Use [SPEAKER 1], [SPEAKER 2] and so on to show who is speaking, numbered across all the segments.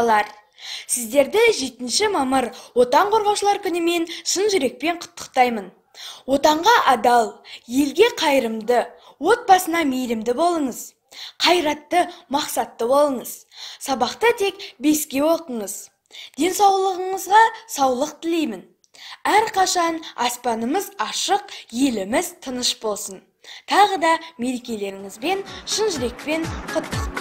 [SPEAKER 1] балалар. Сіздерді 7 мамыр Отан қорғаушылар күнімен шын жүрекпен құттықтаймын. Отанға адал, елге қайырымды, отбасына мейірімді болыңыз. Қайратты, мақсатты болыңыз. Сабақта тек 5-ке оқыңыз. Денсаулығыңызға саулық тілеймін. Әрқашан аспанымыз ашық, еліміз тыныш болсын. Тағы да мерекелеріңізбен шын жүрекпен құттықтаймын.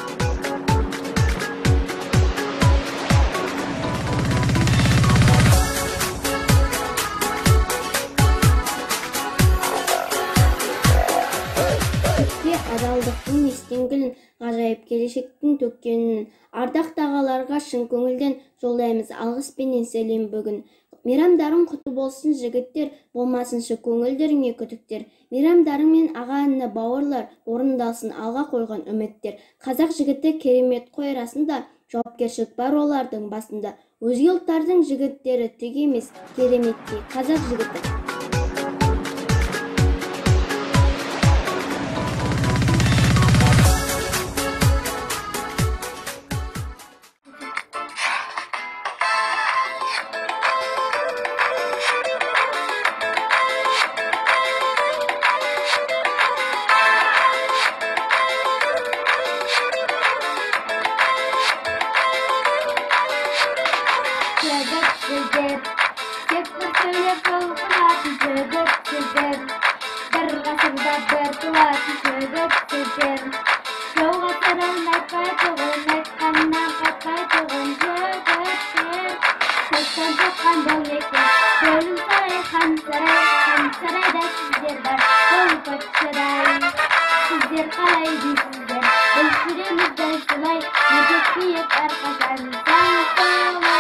[SPEAKER 2] Адалдықтың естеңгілін, ғажайып келешектің төккенін, ардақты ағаларға шын көңілден жолдаймыз алғыспенен сәлем бүгін. Мейрамдарың құтты болсын жігіттер, болмасыншы көңілдеріңе күдіктер. Мейрамдарыңмен аға-іні бауырлар, орындалсын алға қойған үміттер. Қазақ жігіті керемет қой расында, жауапкершілік бар олардың басында. Өзге ұлттардың жігіттері тек емес, кереметтей қазақ жігіті.
[SPEAKER 3] Тек бір сөйлеп толқынатын жігітсіздер, бір ғасырда бір туатын жігітсіздер. Жауға сырын айтпайтұғын, айтқаннан қайтпайтұғын жігіттер. Көктен соққан бұл екен, бөлім сарай, хан сарайда сіздер бар, бұл патшырай. Сіздер қалай дейсіздер, бұл жүреміз дәл солай, өтек биік әрқашан заң солай.